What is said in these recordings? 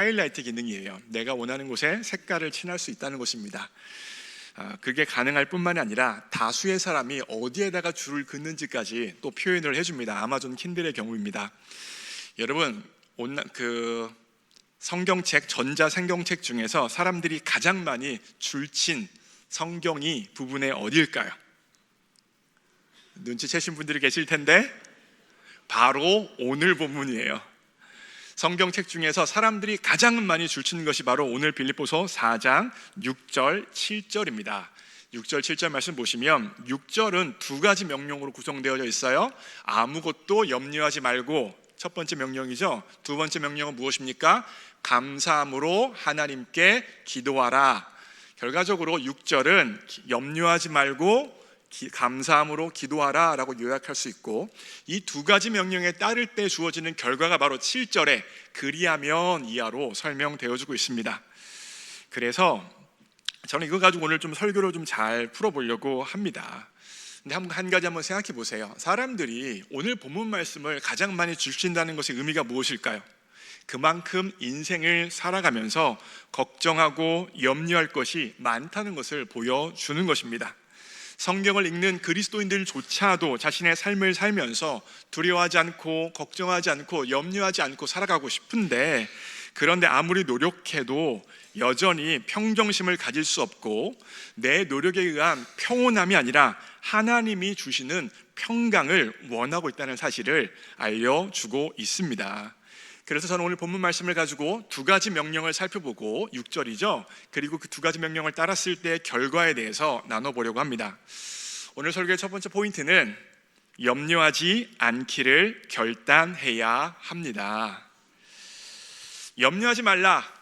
하이라이트 기능이에요. 내가 원하는 곳에 색깔을 칠할 수 있다는 것입니다. 그게 가능할 뿐만이 아니라 다수의 사람이 어디에다가 줄을 긋는지까지 또 표현을 해줍니다. 아마존 킨들의 경우입니다. 여러분, 성경책, 전자 성경책 중에서 사람들이 가장 많이 줄친 성경이 부분에 어디일까요? 눈치채신 분들이 계실 텐데 바로 오늘 본문이에요. 성경책 중에서 사람들이 가장 많이 줄치는 것이 바로 오늘 빌립보서 4장 6절 7절입니다 6절 7절 말씀 보시면 6절은 두 가지 명령으로 구성되어 있어요. 아무것도 염려하지 말고, 첫 번째 명령이죠. 두 번째 명령은 무엇입니까? 감사함으로 하나님께 기도하라. 결과적으로 6절은 염려하지 말고 감사함으로 기도하라 라고 요약할 수 있고, 이 두 가지 명령에 따를 때 주어지는 결과가 바로 7절에 그리하면 이하로 설명되어지고 있습니다. 그래서 저는 이거 가지고 오늘 좀 설교를 좀 잘 풀어보려고 합니다. 근데 한 가지 한번 생각해 보세요. 사람들이 오늘 본문 말씀을 가장 많이 줄친다는 것의 의미가 무엇일까요? 그만큼 인생을 살아가면서 걱정하고 염려할 것이 많다는 것을 보여주는 것입니다. 성경을 읽는 그리스도인들조차도 자신의 삶을 살면서 두려워하지 않고 걱정하지 않고 염려하지 않고 살아가고 싶은데, 그런데 아무리 노력해도 여전히 평정심을 가질 수 없고 내 노력에 의한 평온함이 아니라 하나님이 주시는 평강을 원하고 있다는 사실을 알려주고 있습니다. 그래서 저는 오늘 본문 말씀을 가지고 두 가지 명령을 살펴보고, 6절이죠. 그리고 그 두 가지 명령을 따랐을 때의 결과에 대해서 나눠보려고 합니다. 오늘 설교의 첫 번째 포인트는 염려하지 않기를 결단해야 합니다. 염려하지 말라,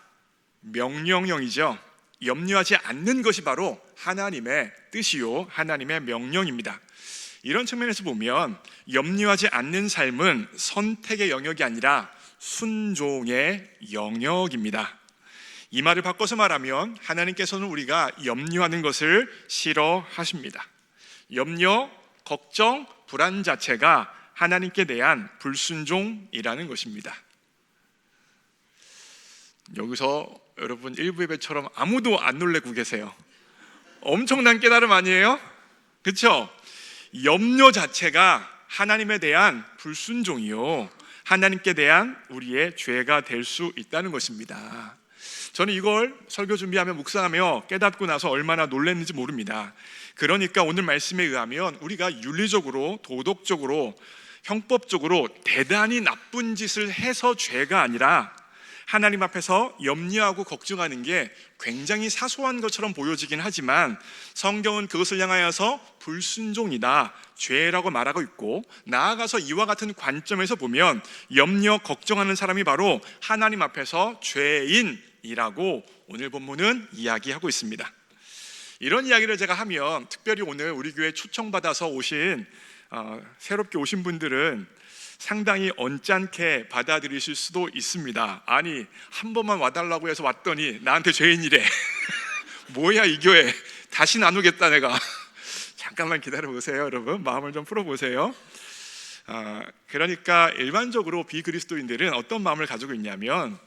명령형이죠. 염려하지 않는 것이 바로 하나님의 뜻이요, 하나님의 명령입니다. 이런 측면에서 보면 염려하지 않는 삶은 선택의 영역이 아니라 순종의 영역입니다. 이 말을 바꿔서 말하면 하나님께서는 우리가 염려하는 것을 싫어하십니다. 염려, 걱정, 불안 자체가 하나님께 대한 불순종이라는 것입니다. 여기서 여러분 일부 예배처럼 아무도 안 놀래고 계세요. 엄청난 깨달음 아니에요? 그렇죠? 염려 자체가 하나님에 대한 불순종이요, 하나님께 대한 우리의 죄가 될 수 있다는 것입니다. 저는 이걸 설교 준비하며 묵상하며 깨닫고 나서 얼마나 놀랐는지 모릅니다. 그러니까 오늘 말씀에 의하면 우리가 윤리적으로, 도덕적으로, 형법적으로 대단히 나쁜 짓을 해서 죄가 아니라 하나님 앞에서 염려하고 걱정하는 게 굉장히 사소한 것처럼 보여지긴 하지만 성경은 그것을 향하여서 불순종이다, 죄라고 말하고 있고, 나아가서 이와 같은 관점에서 보면 염려, 걱정하는 사람이 바로 하나님 앞에서 죄인이라고 오늘 본문은 이야기하고 있습니다. 이런 이야기를 제가 하면 특별히 오늘 우리 교회 초청받아서 새롭게 오신 분들은 상당히 언짢게 받아들이실 수도 있습니다. 아니, 한 번만 와달라고 해서 왔더니 나한테 죄인이래. 뭐야 이 교회, 다시 나누겠다 내가. 잠깐만 기다려보세요. 여러분 마음을 좀 풀어보세요. 그러니까 일반적으로 비그리스도인들은 어떤 마음을 가지고 있냐면,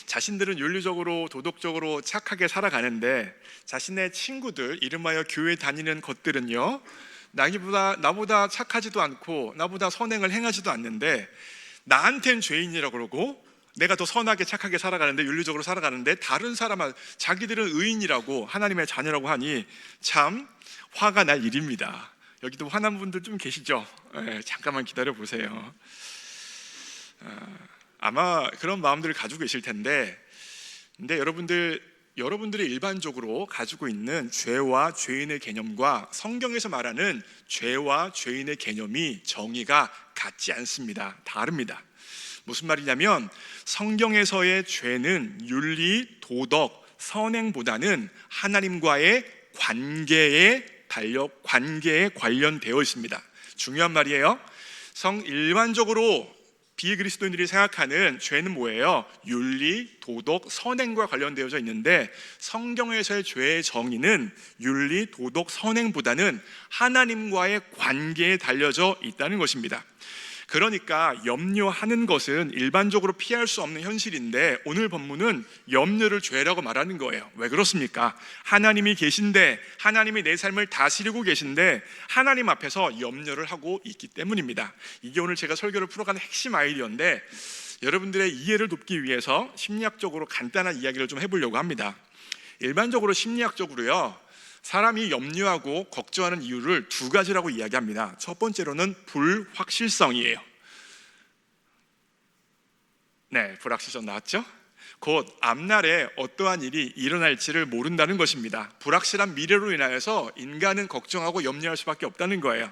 자신들은 윤리적으로 도덕적으로 착하게 살아가는데 자신의 친구들, 이름하여 교회 다니는 것들은요, 나보다 착하지도 않고 나보다 선행을 행하지도 않는데 나한텐 죄인이라고 그러고, 내가 더 선하게 착하게 살아가는데, 윤리적으로 살아가는데 다른 사람은 자기들은 의인이라고 하나님의 자녀라고 하니 참 화가 날 일입니다. 여기도 화난 분들 좀 계시죠? 잠깐만 기다려 보세요. 아마 그런 마음들을 가지고 계실 텐데, 근데 여러분들이 일반적으로 가지고 있는 죄와 죄인의 개념과 성경에서 말하는 죄와 죄인의 개념이 정의가 같지 않습니다. 다릅니다. 무슨 말이냐면, 성경에서의 죄는 윤리, 도덕, 선행보다는 하나님과의 관계에 관련되어 있습니다. 중요한 말이에요. 일반적으로 비그리스도인들이 생각하는 죄는 뭐예요? 윤리, 도덕, 선행과 관련되어져 있는데, 성경에서의 죄의 정의는 윤리, 도덕, 선행보다는 하나님과의 관계에 달려져 있다는 것입니다. 그러니까 염려하는 것은 일반적으로 피할 수 없는 현실인데 오늘 본문은 염려를 죄라고 말하는 거예요. 왜 그렇습니까? 하나님이 계신데, 하나님이 내 삶을 다스리고 계신데 하나님 앞에서 염려를 하고 있기 때문입니다. 이게 오늘 제가 설교를 풀어가는 핵심 아이디어인데, 여러분들의 이해를 돕기 위해서 심리학적으로 간단한 이야기를 좀 해보려고 합니다. 일반적으로 심리학적으로요, 사람이 염려하고 걱정하는 이유를 두 가지라고 이야기합니다. 첫 번째로는 불확실성이에요. 네, 불확실성 나왔죠? 곧 앞날에 어떠한 일이 일어날지를 모른다는 것입니다. 불확실한 미래로 인하여서 인간은 걱정하고 염려할 수밖에 없다는 거예요.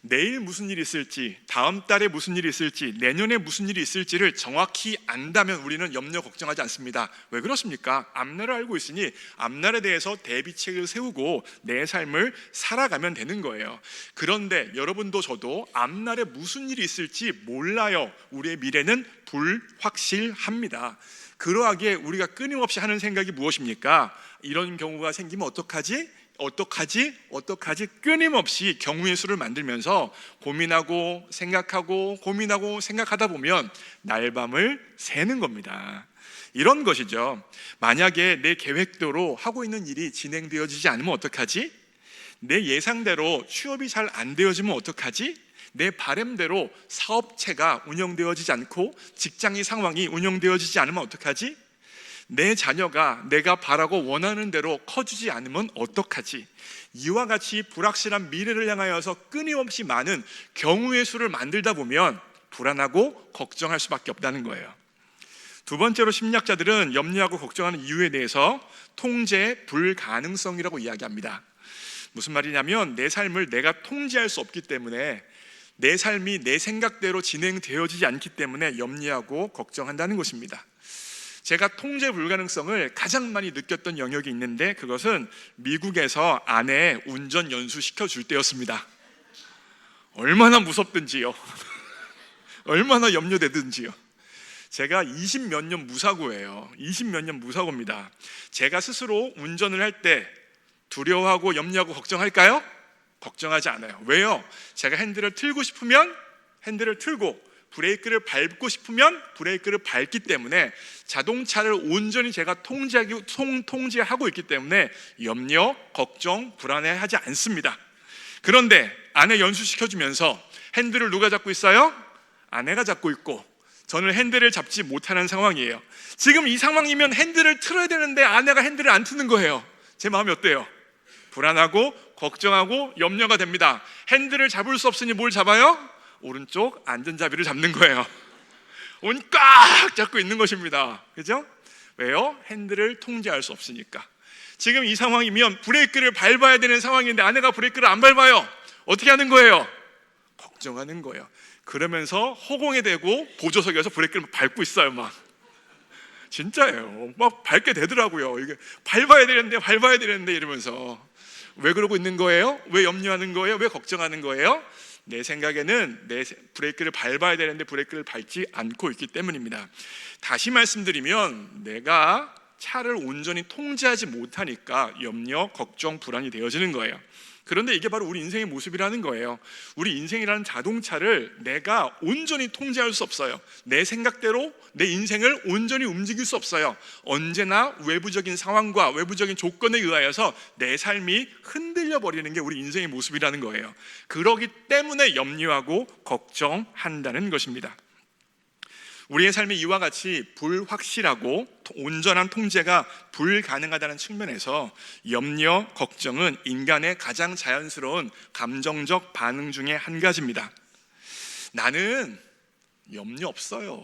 내일 무슨 일이 있을지, 다음 달에 무슨 일이 있을지, 내년에 무슨 일이 있을지를 정확히 안다면 우리는 염려 걱정하지 않습니다. 왜 그렇습니까? 앞날을 알고 있으니 앞날에 대해서 대비책을 세우고 내 삶을 살아가면 되는 거예요. 그런데 여러분도 저도 앞날에 무슨 일이 있을지 몰라요. 우리의 미래는 불확실합니다. 그러하기에 우리가 끊임없이 하는 생각이 무엇입니까? 이런 경우가 생기면 어떡하지? 끊임없이 경우의 수를 만들면서 고민하고 생각하고 고민하고 생각하다 보면 날밤을 새는 겁니다. 이런 것이죠. 만약에 내 계획대로 하고 있는 일이 진행되어지지 않으면 어떡하지? 내 예상대로 취업이 잘 안 되어지면 어떡하지? 내 바람대로 사업체가 운영되어지지 않고 직장의 상황이 운영되어지지 않으면 어떡하지? 내 자녀가 내가 바라고 원하는 대로 커지지 않으면 어떡하지? 이와 같이 불확실한 미래를 향하여서 끊임없이 많은 경우의 수를 만들다 보면 불안하고 걱정할 수밖에 없다는 거예요. 두 번째로 심리학자들은 염려하고 걱정하는 이유에 대해서 통제 불가능성이라고 이야기합니다. 무슨 말이냐면 내 삶을 내가 통제할 수 없기 때문에, 내 삶이 내 생각대로 진행되어지지 않기 때문에 염려하고 걱정한다는 것입니다. 제가 통제 불가능성을 가장 많이 느꼈던 영역이 있는데, 그것은 미국에서 아내 운전 연수 시켜줄 때였습니다. 얼마나 무섭든지요. 얼마나 염려되든지요. 제가 20몇 년 무사고예요. 20몇 년 무사고입니다. 제가 스스로 운전을 할 때 두려워하고 염려하고 걱정할까요? 걱정하지 않아요. 왜요? 제가 핸들을 틀고 싶으면 핸들을 틀고 브레이크를 밟고 싶으면 브레이크를 밟기 때문에 자동차를 온전히 제가 통제하고 있기 때문에 염려, 걱정, 불안해하지 않습니다. 그런데 아내 연수시켜주면서 핸들을 누가 잡고 있어요? 아내가 잡고 있고 저는 핸들을 잡지 못하는 상황이에요. 지금 이 상황이면 핸들을 틀어야 되는데 아내가 핸들을 안 트는 거예요. 제 마음이 어때요? 불안하고 걱정하고 염려가 됩니다. 핸들을 잡을 수 없으니 뭘 잡아요? 오른쪽 안전잡이를 잡는 거예요. 온 꽉 잡고 있는 것입니다. 그죠? 왜요? 핸들을 통제할 수 없으니까. 지금 이 상황이면 브레이크를 밟아야 되는 상황인데 아내가 브레이크를 안 밟아요. 어떻게 하는 거예요? 걱정하는 거예요. 그러면서 허공에 대고 보조석에서 브레이크를 밟고 있어요. 막 진짜예요. 막 밟게 되더라고요. 이게 밟아야 되는데 이러면서. 왜 그러고 있는 거예요? 왜 염려하는 거예요? 왜 걱정하는 거예요? 내 생각에는 내 브레이크를 밟아야 되는데 브레이크를 밟지 않고 있기 때문입니다. 다시 말씀드리면 내가 차를 온전히 통제하지 못하니까 염려, 걱정, 불안이 되어지는 거예요. 그런데 이게 바로 우리 인생의 모습이라는 거예요. 우리 인생이라는 자동차를 내가 온전히 통제할 수 없어요. 내 생각대로 내 인생을 온전히 움직일 수 없어요. 언제나 외부적인 상황과 외부적인 조건에 의하여서 내 삶이 흔들려 버리는 게 우리 인생의 모습이라는 거예요. 그러기 때문에 염려하고 걱정한다는 것입니다. 우리의 삶이 이와 같이 불확실하고 온전한 통제가 불가능하다는 측면에서 염려, 걱정은 인간의 가장 자연스러운 감정적 반응 중에 한 가지입니다. 나는 염려 없어요,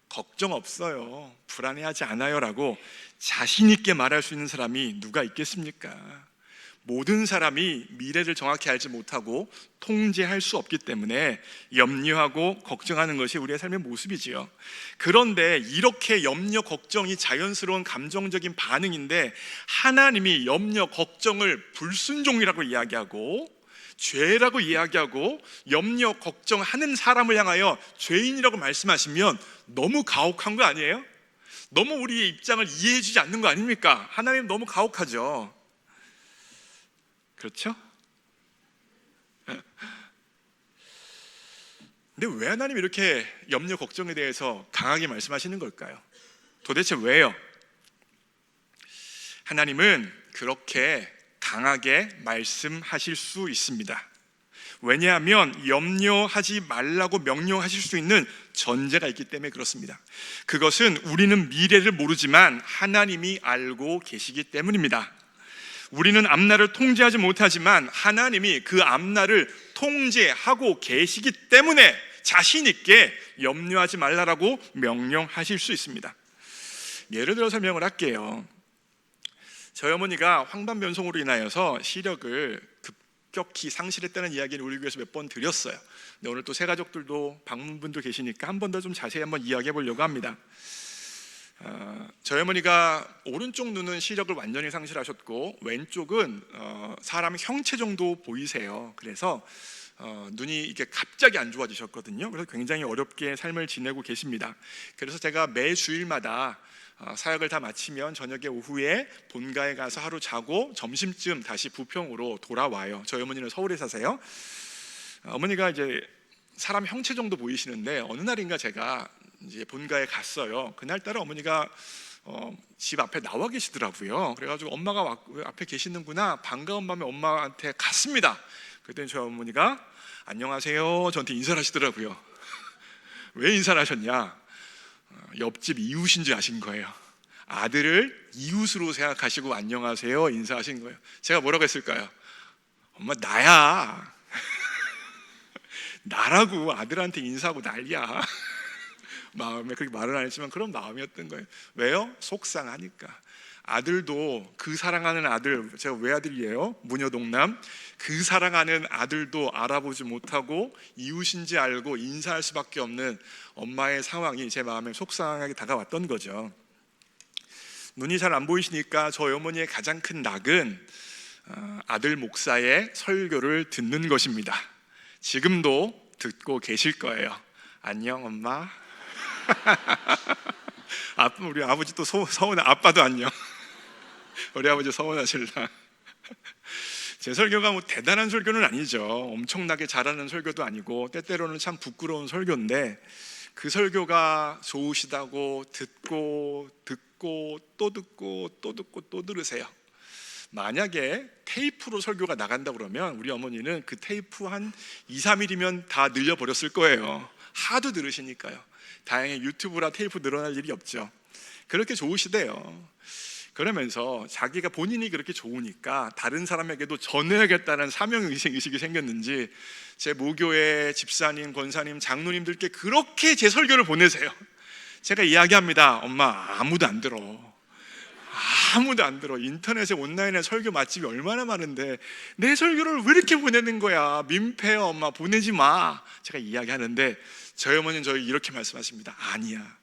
걱정 없어요, 불안해하지 않아요 라고 자신 있게 말할 수 있는 사람이 누가 있겠습니까? 모든 사람이 미래를 정확히 알지 못하고 통제할 수 없기 때문에 염려하고 걱정하는 것이 우리의 삶의 모습이지요. 그런데 이렇게 염려, 걱정이 자연스러운 감정적인 반응인데 하나님이 염려, 걱정을 불순종이라고 이야기하고 죄라고 이야기하고 염려, 걱정하는 사람을 향하여 죄인이라고 말씀하시면 너무 가혹한 거 아니에요? 너무 우리의 입장을 이해해 주지 않는 거 아닙니까? 하나님 너무 가혹하죠. 그렇죠? 근데 왜 하나님이 이렇게 염려, 걱정에 대해서 강하게 말씀하시는 걸까요? 도대체 왜요? 하나님은 그렇게 강하게 말씀하실 수 있습니다. 왜냐하면 염려하지 말라고 명령하실 수 있는 전제가 있기 때문에 그렇습니다. 그것은 우리는 미래를 모르지만 하나님이 알고 계시기 때문입니다. 우리는 앞날을 통제하지 못하지만 하나님이 그 앞날을 통제하고 계시기 때문에 자신 있게 염려하지 말라라고 명령하실 수 있습니다. 예를 들어 설명을 할게요. 저희 어머니가 황반변성으로 인하여서 시력을 급격히 상실했다는 이야기를 우리 교회에서 몇 번 드렸어요. 근데 오늘 또 새 가족들도 방문분도 계시니까 한 번 더 좀 자세히 한번 이야기해 보려고 합니다. 저희 어머니가 오른쪽 눈은 시력을 완전히 상실하셨고 왼쪽은 사람 형체 정도 보이세요. 그래서 눈이 이게 갑자기 안 좋아지셨거든요. 그래서 굉장히 어렵게 삶을 지내고 계십니다. 그래서 제가 매 주일마다 사역을 다 마치면 저녁에 오후에 본가에 가서 하루 자고 점심쯤 다시 부평으로 돌아와요. 저희 어머니는 서울에 사세요. 어머니가 이제 사람 형체 정도 보이시는데 어느 날인가 제가 이제 본가에 갔어요. 그날따라 어머니가 집 앞에 나와 계시더라고요. 그래가지고 엄마가 앞에 계시는구나, 반가운 마음에 엄마한테 갔습니다. 그랬더니 저희 어머니가 안녕하세요 저한테 인사를 하시더라고요. 왜 인사를 하셨냐? 옆집 이웃인지 아신 거예요. 아들을 이웃으로 생각하시고 안녕하세요 인사하신 거예요. 제가 뭐라고 했을까요? 엄마 나야. 나라고 아들한테 인사하고 난리야. 마음에 그렇게 말은 안 했지만 그런 마음이었던 거예요. 왜요? 속상하니까. 아들도 그 사랑하는 아들, 제가 외아들이에요. 무녀동남. 그 사랑하는 아들도 알아보지 못하고 이웃인지 알고 인사할 수밖에 없는 엄마의 상황이 제 마음에 속상하게 다가왔던 거죠. 눈이 잘 안 보이시니까 저희 어머니의 가장 큰 낙은 아들 목사의 설교를 듣는 것입니다. 지금도 듣고 계실 거예요. 안녕 엄마. 우리 아버지 또 서운해. 아빠도 안녕. 우리 아버지 서운하실라. 제 설교가 뭐 대단한 설교는 아니죠. 엄청나게 잘하는 설교도 아니고 때때로는 참 부끄러운 설교인데 그 설교가 좋으시다고 듣고 또 듣고 또 듣고 또 들으세요. 만약에 테이프로 설교가 나간다 그러면 우리 어머니는 그 테이프 한 2-3일이면 다 늘려버렸을 거예요. 하도 들으시니까요. 다행히 유튜브라 테이프 늘어날 일이 없죠. 그렇게 좋으시대요. 그러면서 자기가 본인이 그렇게 좋으니까 다른 사람에게도 전해야겠다는 사명의식이 생겼는지 제 모교회 집사님, 권사님, 장로님들께 그렇게 제 설교를 보내세요. 제가 이야기합니다. 엄마 아무도 안 들어. 아무도 안 들어. 인터넷에 온라인에 설교 맛집이 얼마나 많은데 내 설교를 왜 이렇게 보내는 거야? 민폐야 엄마, 보내지 마. 제가 이야기하는데 저희 어머니는 저희 이렇게 말씀하십니다. 아니야,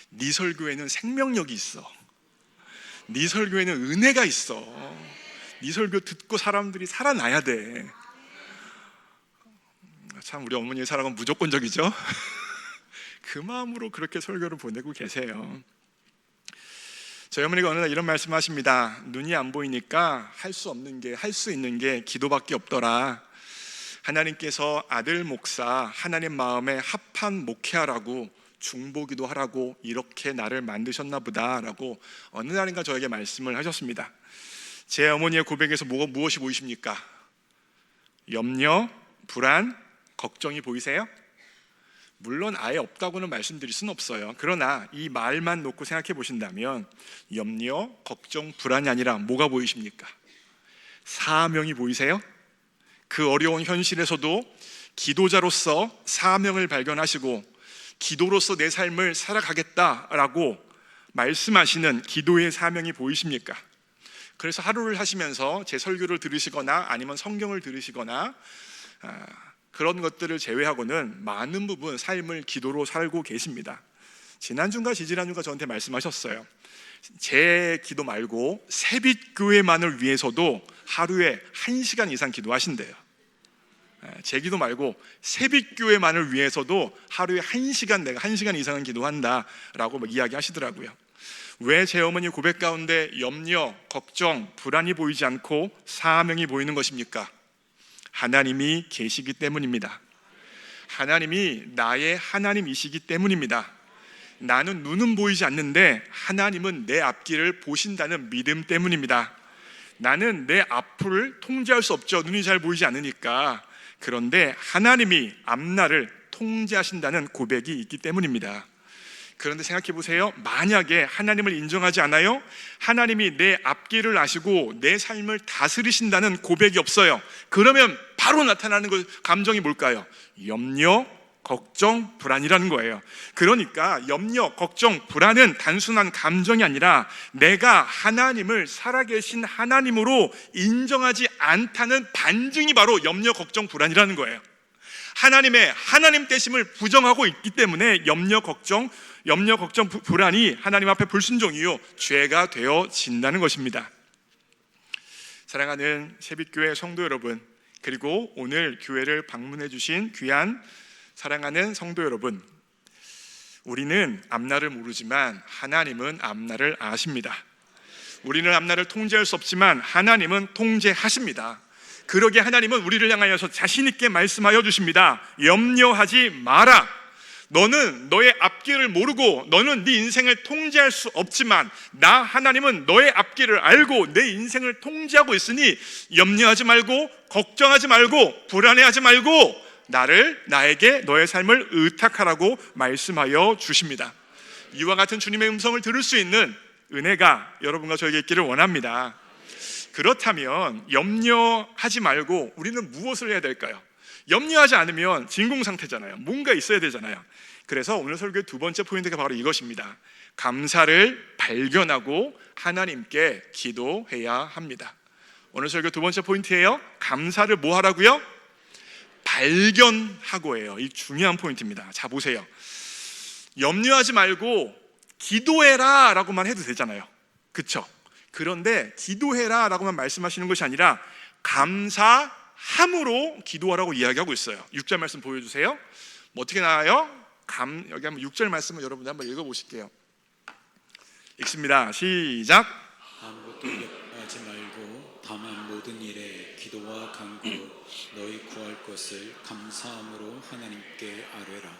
네 설교에는 생명력이 있어. 네 설교에는 은혜가 있어. 네 설교 듣고 사람들이 살아나야 돼. 참 우리 어머니의 사랑은 무조건적이죠. 그 마음으로 그렇게 설교를 보내고 계세요. 저희 어머니가 어느 날 이런 말씀하십니다. 눈이 안 보이니까 할 수 있는 게 기도밖에 없더라. 하나님께서 아들 목사 하나님 마음에 합한 목회하라고 중보기도 하라고 이렇게 나를 만드셨나 보다라고 어느 날인가 저에게 말씀을 하셨습니다. 제 어머니의 고백에서 무엇이 보이십니까? 염려, 불안, 걱정이 보이세요? 물론 아예 없다고는 말씀드릴 수는 없어요. 그러나 이 말만 놓고 생각해 보신다면 염려, 걱정, 불안이 아니라 뭐가 보이십니까? 사명이 보이세요? 그 어려운 현실에서도 기도자로서 사명을 발견하시고 기도로서 내 삶을 살아가겠다라고 말씀하시는 기도의 사명이 보이십니까? 그래서 하루를 하시면서 제 설교를 들으시거나 아니면 성경을 들으시거나 그런 것들을 제외하고는 많은 부분 삶을 기도로 살고 계십니다. 지난주인가 지지난주인가 저한테 말씀하셨어요. 제 기도 말고 새빛교회만을 위해서도 하루에 1시간 이상 기도하신대요. 제 기도 말고 새빛교회만을 위해서도 하루에 1시간, 내가 1시간 이상은 기도한다라고 이야기하시더라고요. 왜 제 어머니 고백 가운데 염려, 걱정, 불안이 보이지 않고 사명이 보이는 것입니까? 하나님이 계시기 때문입니다. 하나님이 나의 하나님이시기 때문입니다. 나는 눈은 보이지 않는데 하나님은 내 앞길을 보신다는 믿음 때문입니다. 나는 내 앞을 통제할 수 없죠. 눈이 잘 보이지 않으니까. 그런데 하나님이 앞날을 통제하신다는 고백이 있기 때문입니다. 그런데 생각해 보세요. 만약에 하나님을 인정하지 않아요? 하나님이 내 앞길을 아시고 내 삶을 다스리신다는 고백이 없어요. 그러면 바로 나타나는 감정이 뭘까요? 염려, 걱정, 불안이라는 거예요. 그러니까 염려, 걱정, 불안은 단순한 감정이 아니라 내가 하나님을 살아계신 하나님으로 인정하지 않다는 반증이 바로 염려, 걱정, 불안이라는 거예요. 하나님의 하나님 되심을 부정하고 있기 때문에 염려, 걱정, 불안이 하나님 앞에 불순종이요 죄가 되어진다는 것입니다. 사랑하는 새빛교회 성도 여러분, 그리고 오늘 교회를 방문해 주신 귀한 사랑하는 성도 여러분, 우리는 앞날을 모르지만 하나님은 앞날을 아십니다. 우리는 앞날을 통제할 수 없지만 하나님은 통제하십니다. 그러기에 하나님은 우리를 향하여서 자신 있게 말씀하여 주십니다. 염려하지 마라. 너는 너의 앞길을 모르고 너는 네 인생을 통제할 수 없지만 나 하나님은 너의 앞길을 알고 내 인생을 통제하고 있으니 염려하지 말고 걱정하지 말고 불안해하지 말고 나에게 너의 삶을 의탁하라고 말씀하여 주십니다. 이와 같은 주님의 음성을 들을 수 있는 은혜가 여러분과 저에게 있기를 원합니다. 그렇다면 염려하지 말고 우리는 무엇을 해야 될까요? 염려하지 않으면 진공 상태잖아요. 뭔가 있어야 되잖아요. 그래서 오늘 설교의 두 번째 포인트가 바로 이것입니다. 감사를 발견하고 하나님께 기도해야 합니다. 오늘 설교 두 번째 포인트예요. 감사를 뭐 하라고요? 발견하고예요. 이 중요한 포인트입니다. 자, 보세요. 염려하지 말고 기도해라 라고만 해도 되잖아요. 그쵸? 그런데 기도해라 라고만 말씀하시는 것이 아니라 감사함으로 기도하라고 이야기하고 있어요. 6절 말씀 보여주세요. 뭐 어떻게 나와요? 여기 한번 6절 말씀을 여러분 한번 읽어보실게요. 읽습니다. 시작. 아무것도 염려하지 말고 다만 모든 일에 기도와 간구 너희 구할 것을 감사함으로 하나님께 아뢰라.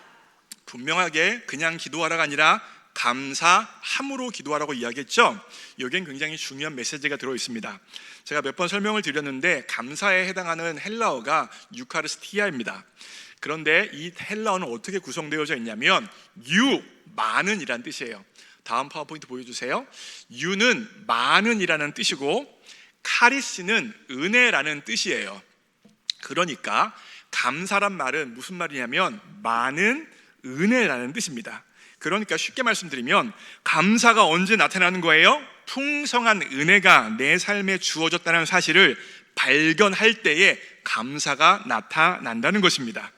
분명하게 그냥 기도하라가 아니라 감사함으로 기도하라고 이야기했죠. 여기엔 굉장히 중요한 메시지가 들어 있습니다. 제가 몇 번 설명을 드렸는데 감사에 해당하는 헬라어가 유카리스티아입니다. 그런데 이 헬라어는 어떻게 구성되어져 있냐면 많은 이란 뜻이에요. 다음 파워포인트 보여주세요. 유는 많은이라는 뜻이고 카리스는 은혜라는 뜻이에요. 그러니까 감사란 말은 무슨 말이냐면 많은 은혜라는 뜻입니다. 그러니까 쉽게 말씀드리면 감사가 언제 나타나는 거예요? 풍성한 은혜가 내 삶에 주어졌다는 사실을 발견할 때에 감사가 나타난다는 것입니다.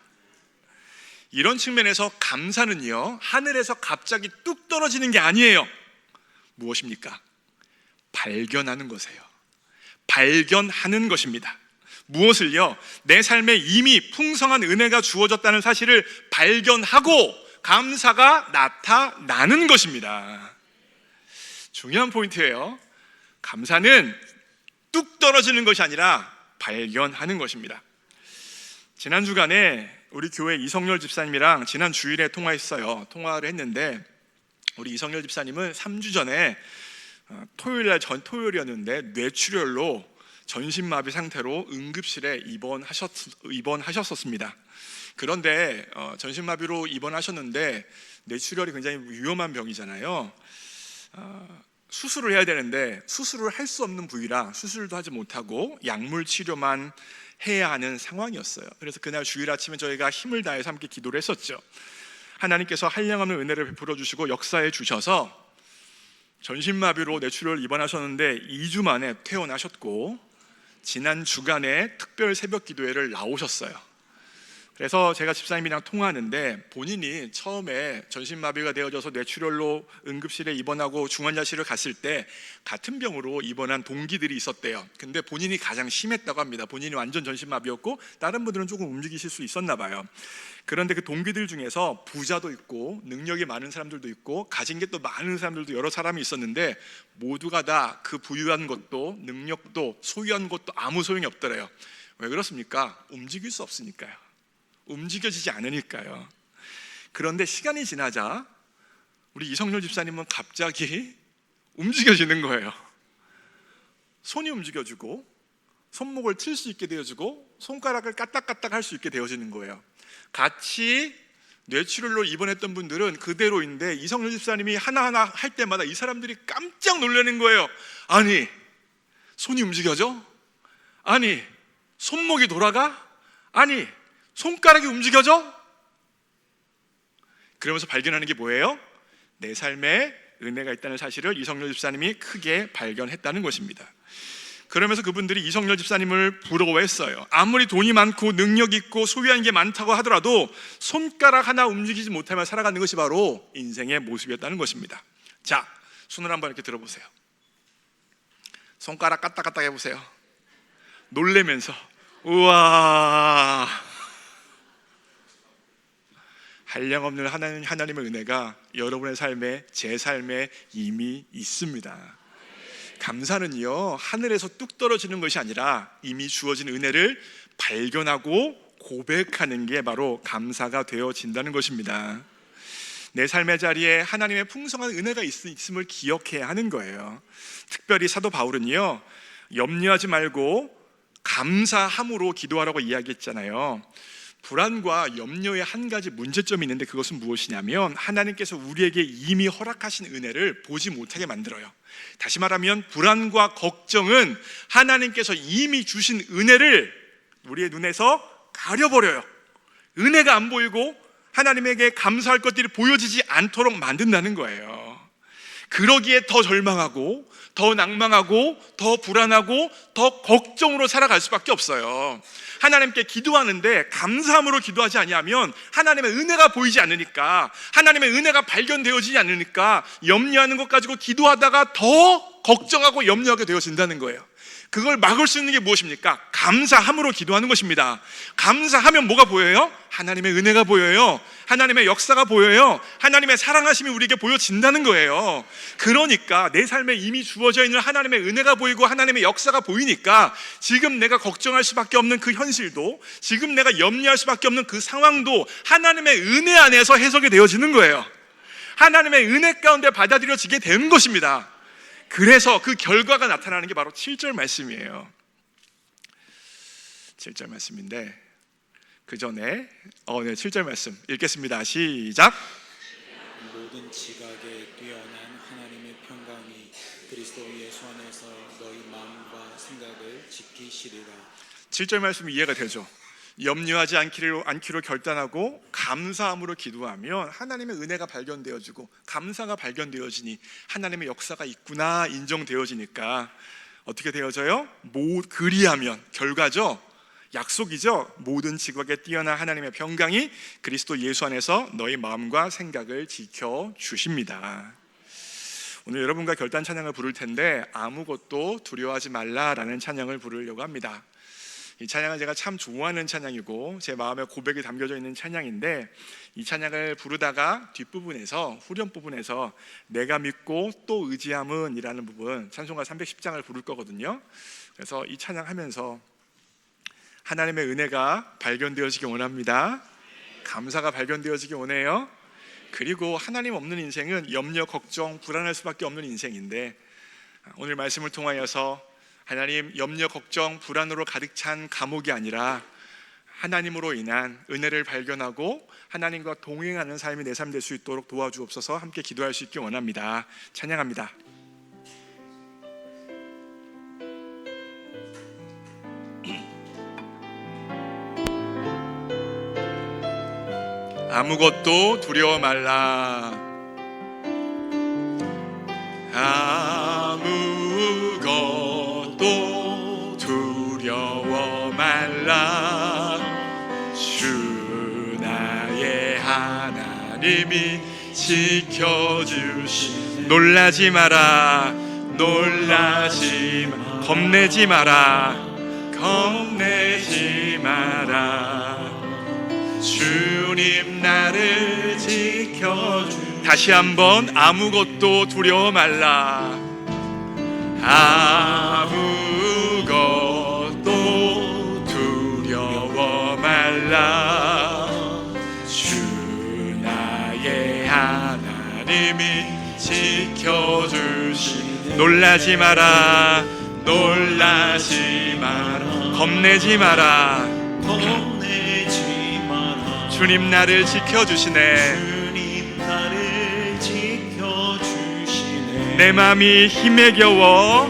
이런 측면에서 감사는요, 하늘에서 갑자기 뚝 떨어지는 게 아니에요. 무엇입니까? 발견하는 것이에요. 발견하는 것입니다. 무엇을요? 내 삶에 이미 풍성한 은혜가 주어졌다는 사실을 발견하고 감사가 나타나는 것입니다. 중요한 포인트예요. 감사는 뚝 떨어지는 것이 아니라 발견하는 것입니다. 지난 주간에 우리 교회 이성열 집사님이랑 지난 주일에 통화했어요. 통화를 했는데 우리 이성열 집사님은 3주 전에 토요일이었는데 뇌출혈로 전신마비 상태로 응급실에 입원하셨었습니다. 그런데 전신마비로 입원하셨는데 뇌출혈이 굉장히 위험한 병이잖아요. 수술을 해야 되는데 수술을 할 수 없는 부위라 수술도 하지 못하고 약물 치료만 해야 하는 상황이었어요. 그래서 그날 주일 아침에 저희가 힘을 다해서 함께 기도를 했었죠. 하나님께서 한량없는 은혜를 베풀어 주시고 역사해 주셔서 전신마비로 뇌출혈 입원하셨는데 2주 만에 퇴원하셨고 지난 주간에 특별 새벽 기도회를 나오셨어요. 그래서 제가 집사님이랑 통화하는데 본인이 처음에 전신마비가 되어져서 뇌출혈로 응급실에 입원하고 중환자실을 갔을 때 같은 병으로 입원한 동기들이 있었대요. 근데 본인이 가장 심했다고 합니다. 본인이 완전 전신마비였고 다른 분들은 조금 움직이실 수 있었나 봐요. 그런데 그 동기들 중에서 부자도 있고 능력이 많은 사람들도 있고 가진 게 또 많은 사람들도 여러 사람이 있었는데 모두가 다 그 부유한 것도 능력도 소유한 것도 아무 소용이 없더래요. 왜 그렇습니까? 움직일 수 없으니까요. 움직여지지 않으니까요. 그런데 시간이 지나자 우리 이성열 집사님은 갑자기 움직여지는 거예요. 손이 움직여지고 손목을 틀 수 있게 되어지고 손가락을 까딱까딱 할 수 있게 되어지는 거예요. 같이 뇌출혈로 입원했던 분들은 그대로인데 이성열 집사님이 하나하나 할 때마다 이 사람들이 깜짝 놀라는 거예요. 아니, 손이 움직여져? 아니, 손목이 돌아가? 아니, 손가락이 움직여져? 그러면서 발견하는 게 뭐예요? 내 삶에 은혜가 있다는 사실을 이성열 집사님이 크게 발견했다는 것입니다. 그러면서 그분들이 이성열 집사님을 부러워했어요. 아무리 돈이 많고 능력 있고 소유한 게 많다고 하더라도 손가락 하나 움직이지 못하며 살아가는 것이 바로 인생의 모습이었다는 것입니다. 자, 손을 한번 이렇게 들어보세요. 손가락 까딱까딱 해보세요. 놀래면서 우와, 한량없는 하나님의 은혜가 여러분의 삶에, 제 삶에 이미 있습니다. 감사는요, 하늘에서 뚝 떨어지는 것이 아니라 이미 주어진 은혜를 발견하고 고백하는 게 바로 감사가 되어진다는 것입니다. 내 삶의 자리에 하나님의 풍성한 은혜가 있음을 기억해야 하는 거예요. 특별히 사도 바울은요, 염려하지 말고 감사함으로 기도하라고 이야기했잖아요. 불안과 염려의 한 가지 문제점이 있는데 그것은 무엇이냐면 하나님께서 우리에게 이미 허락하신 은혜를 보지 못하게 만들어요. 다시 말하면 불안과 걱정은 하나님께서 이미 주신 은혜를 우리의 눈에서 가려버려요. 은혜가 안 보이고 하나님에게 감사할 것들이 보여지지 않도록 만든다는 거예요. 그러기에 더 절망하고 더 낭망하고 더 불안하고 더 걱정으로 살아갈 수밖에 없어요. 하나님께 기도하는데 감사함으로 기도하지 아니하면 하나님의 은혜가 보이지 않으니까, 하나님의 은혜가 발견되어지지 않으니까 염려하는 것 가지고 기도하다가 더 걱정하고 염려하게 되어진다는 거예요. 그걸 막을 수 있는 게 무엇입니까? 감사함으로 기도하는 것입니다. 감사하면 뭐가 보여요? 하나님의 은혜가 보여요. 하나님의 역사가 보여요. 하나님의 사랑하심이 우리에게 보여진다는 거예요. 그러니까 내 삶에 이미 주어져 있는 하나님의 은혜가 보이고 하나님의 역사가 보이니까 지금 내가 걱정할 수밖에 없는 그 현실도, 지금 내가 염려할 수밖에 없는 그 상황도 하나님의 은혜 안에서 해석이 되어지는 거예요. 하나님의 은혜 가운데 받아들여지게 되는 것입니다. 그래서 그 결과가 나타나는 게 바로 7절 말씀이에요. 7절 말씀인데 그 전에 7절 말씀 읽겠습니다. 시작. 모든 지각에 뛰어난 하나님의 평강이 그리스도 예수 안에서 너희 마음과 생각을 지키시리라. 7절 말씀이 이해가 되죠? 염려하지 않기로 결단하고 감사함으로 기도하면 하나님의 은혜가 발견되어지고 감사가 발견되어지니 하나님의 역사가 있구나 인정되어지니까 어떻게 되어져요? 그리하면 결과죠. 약속이죠. 모든 지각에 뛰어난 하나님의 평강이 그리스도 예수 안에서 너희 마음과 생각을 지켜주십니다. 오늘 여러분과 결단 찬양을 부를 텐데 아무것도 두려워하지 말라라는 찬양을 부르려고 합니다. 이 찬양은 제가 참 좋아하는 찬양이고 제 마음에 고백이 담겨져 있는 찬양인데 이 찬양을 부르다가 뒷부분에서 후렴 부분에서 내가 믿고 또 의지함은 이라는 부분 찬송가 310장을 부를 거거든요. 그래서 이 찬양하면서 하나님의 은혜가 발견되어지기 원합니다. 감사가 발견되어지기 원해요. 그리고 하나님 없는 인생은 염려, 걱정, 불안할 수밖에 없는 인생인데 오늘 말씀을 통하여서 하나님 염려, 걱정, 불안으로 가득 찬 감옥이 아니라 하나님으로 인한 은혜를 발견하고 하나님과 동행하는 삶이 내 삶 될 수 있도록 도와주옵소서. 함께 기도할 수 있기 원합니다. 찬양합니다. 아무것도 두려워 말라. 아무것도 두려워 말라. 주 나의 하나님이 지켜주신. 놀라지 마라. 놀라지 마. 겁내지 마라. 겁내지 마라. 주님 나를 지켜주. 다시 한번 아무것도 두려워 말라. 아무것도 두려워 말라. 주님이 지켜주시네. 놀라지 마라, 놀라지 마라, 겁내지 마라, 겁내지 마라. 주님 나를 지켜주시네. 주님 나를 지켜주시네. 내 맘이 힘에 겨워,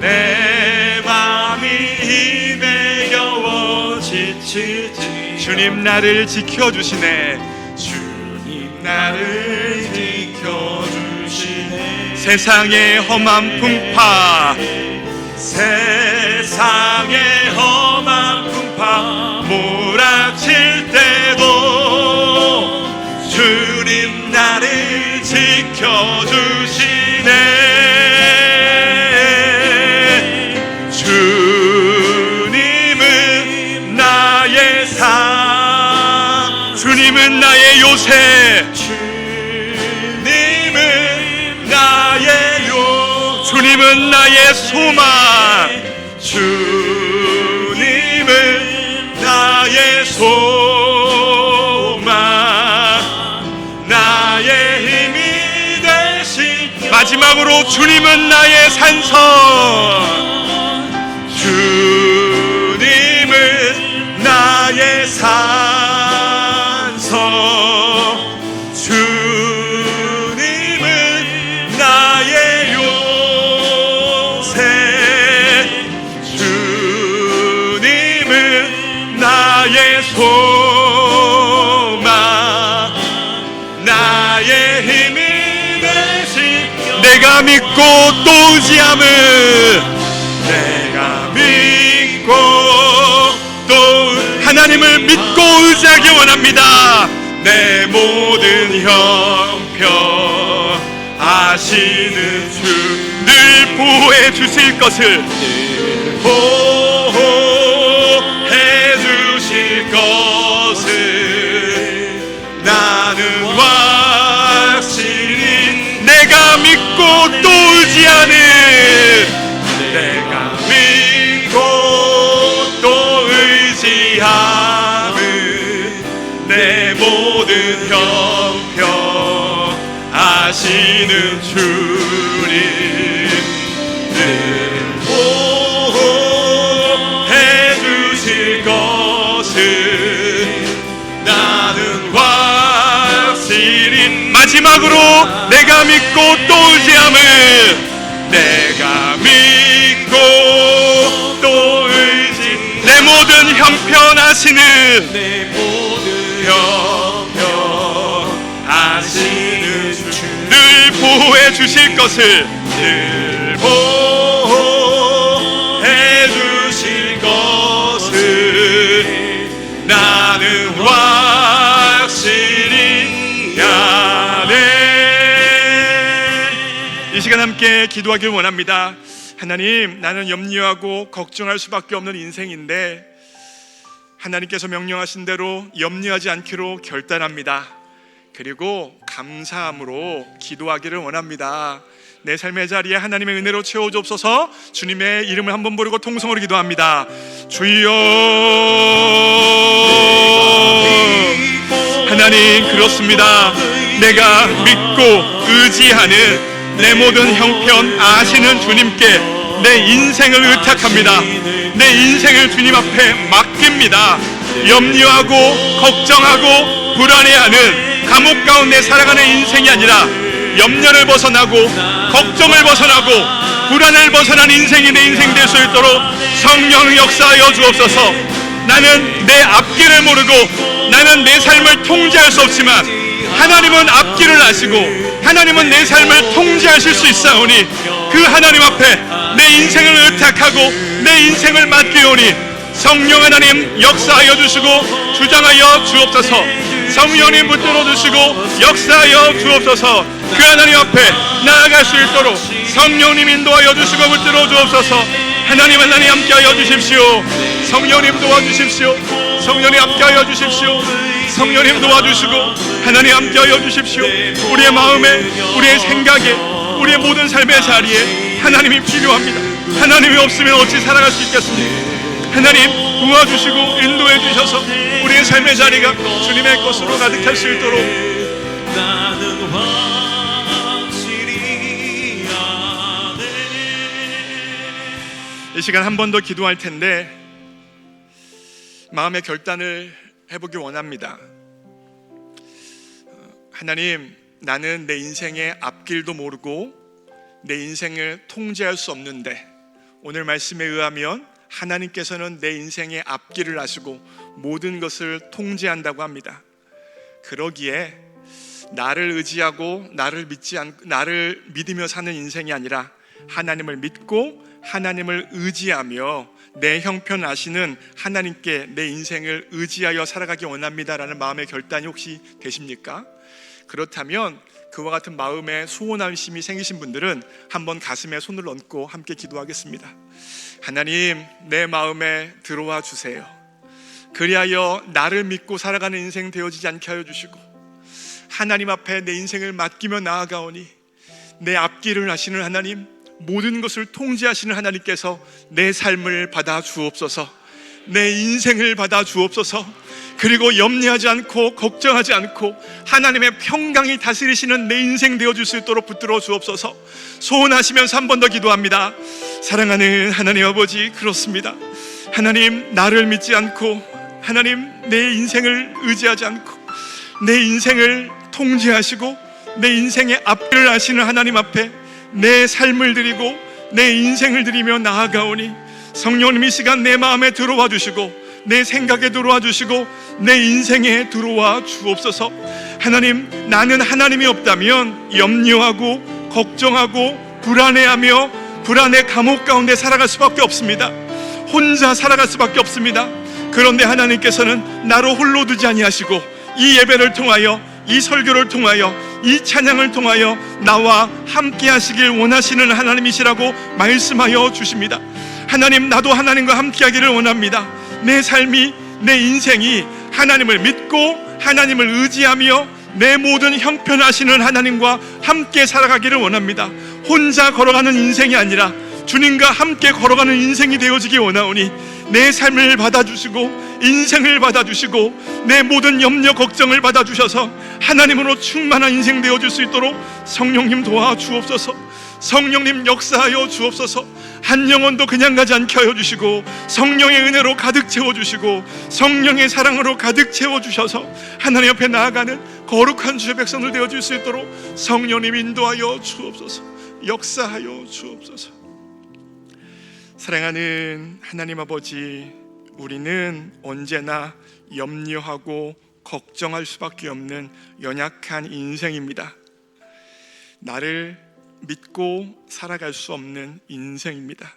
내 맘이 힘에 겨워 지치지. 주님 나를 지켜주시네. 주님 나를 지켜주시네. 세상의 험한 풍파, 세상의 험한 풍파 몰아칠 때도 주님 나를 지켜주시네. 주님은 나의 산, 주님은 나의 요새, 주님은 나의 주님은 나의 소망, 주님은 나의 소망, 나의 힘이 되신. 마지막으로 주님은 나의 산성, 주님은 나의 산성, 주님은 나의 주님은 나의 소망, 나의 힘이 되신. 내가 믿고 또 의지함을, 내가 믿고 또 하나님을 믿고 의지하기 원합니다. 내 모든 형편 아시는 주 늘 보호해 주실 것을, 늘 보호해 주실 것을 나는 확실히 내가 믿고 또 의지하는, 내가 믿고 또 의지하는 내 모든 형편 아시는 주님 늘 보호해 주실 것을 나는 확실히. 마지막으로 내가 믿고 또 의지함을, 내가 믿고 또 의지. 내 모든 형편 아시는, 내 모든 형편 아시는 주 늘 보호해 주실 것을, 늘 보호해 주실 것을 나는 확실히 아네. 이 시간 함께 기도하길 원합니다. 하나님, 나는 염려하고 걱정할 수밖에 없는 인생인데 하나님께서 명령하신 대로 염려하지 않기로 결단합니다. 그리고 감사함으로 기도하기를 원합니다. 내 삶의 자리에 하나님의 은혜로 채워주옵소서. 주님의 이름을 한번 부르고 통성으로 기도합니다. 주여. 하나님, 그렇습니다. 내가 믿고 의지하는 내 모든 형편 아시는 주님께 내 인생을 의탁합니다. 내 인생을 주님 앞에 맡깁니다. 염려하고 걱정하고 불안해하는 감옥 가운데 살아가는 인생이 아니라 염려를 벗어나고 걱정을 벗어나고 불안을 벗어난 인생이 내 인생 될 수 있도록 성령 역사하여 주옵소서. 나는 내 앞길을 모르고 나는 내 삶을 통제할 수 없지만 하나님은 앞길을 아시고 하나님은 내 삶을 통제하실 수 있사오니 그 하나님 앞에 내 인생을 의탁하고 내 인생을 맡기오니 성령 하나님 역사하여 주시고 주장하여 주옵소서. 성령님 붙들어 주시고 역사하여 주옵소서. 그 하나님 앞에 나아갈 수 있도록 성령님 인도하여 주시고 붙들어 주옵소서. 하나님 함께하여 주십시오. 성령님 도와주십시오. 성령님 함께하여 주십시오. 성령님 도와주시고 하나님 함께하여 주십시오. 우리의 마음에 우리의 생각에 우리의 모든 삶의 자리에 하나님이 필요합니다. 하나님이 없으면 어찌 살아갈 수 있겠습니까? 하나님 도와주시고 인도해 주셔서 우리의 삶의 자리가 주님의 것으로 가득할 수 있도록 이 시간 한 번 더 기도할 텐데 마음의 결단을 해보기 원합니다. 하나님, 나는 내 인생의 앞길도 모르고 내 인생을 통제할 수 없는데 오늘 말씀에 의하면 하나님께서는 내 인생의 앞길을 아시고 모든 것을 통제한다고 합니다. 그러기에 나를 의지하고 나를 믿으며 사는 인생이 아니라 하나님을 믿고 하나님을 의지하며 내 형편 아시는 하나님께 내 인생을 의지하여 살아가기 원합니다라는 마음의 결단이 혹시 되십니까? 그렇다면 그와 같은 마음에 소원하심이 생기신 분들은 한번 가슴에 손을 얹고 함께 기도하겠습니다. 하나님, 내 마음에 들어와 주세요. 그리하여 나를 믿고 살아가는 인생 되어지지 않게 하여 주시고 하나님 앞에 내 인생을 맡기며 나아가오니 내 앞길을 하시는 하나님, 모든 것을 통제하시는 하나님께서 내 삶을 받아 주옵소서. 내 인생을 받아 주옵소서. 그리고 염려하지 않고 걱정하지 않고 하나님의 평강이 다스리시는 내 인생 되어줄 수 있도록 붙들어 주옵소서. 소원하시면서 한 번 더 기도합니다. 사랑하는 하나님 아버지, 그렇습니다. 하나님, 나를 믿지 않고 하나님 내 인생을 의지하지 않고 내 인생을 통제하시고 내 인생의 앞길을 아시는 하나님 앞에 내 삶을 드리고 내 인생을 드리며 나아가오니 성령님 이 시간 내 마음에 들어와 주시고 내 생각에 들어와 주시고 내 인생에 들어와 주옵소서. 하나님, 나는 하나님이 없다면 염려하고 걱정하고 불안해하며 불안의 감옥 가운데 살아갈 수밖에 없습니다. 혼자 살아갈 수밖에 없습니다. 그런데 하나님께서는 나로 홀로 두지 아니하시고 이 예배를 통하여 이 설교를 통하여 이 찬양을 통하여 나와 함께 하시길 원하시는 하나님이시라고 말씀하여 주십니다. 하나님, 나도 하나님과 함께 하기를 원합니다. 내 삶이, 내 인생이 하나님을 믿고 하나님을 의지하며 내 모든 형편하시는 하나님과 함께 살아가기를 원합니다. 혼자 걸어가는 인생이 아니라 주님과 함께 걸어가는 인생이 되어지기 원하오니 내 삶을 받아주시고 인생을 받아주시고 내 모든 염려 걱정을 받아주셔서 하나님으로 충만한 인생 되어줄 수 있도록 성령님 도와주옵소서. 성령님 역사하여 주옵소서. 한 영혼도 그냥 가지 않게 하여 주시고 성령의 은혜로 가득 채워주시고 성령의 사랑으로 가득 채워주셔서 하나님 앞에 나아가는 거룩한 주의 백성들 되어줄 수 있도록 성령님 인도하여 주옵소서. 역사하여 주옵소서. 사랑하는 하나님 아버지, 우리는 언제나 염려하고 걱정할 수밖에 없는 연약한 인생입니다. 나를 믿고 살아갈 수 없는 인생입니다.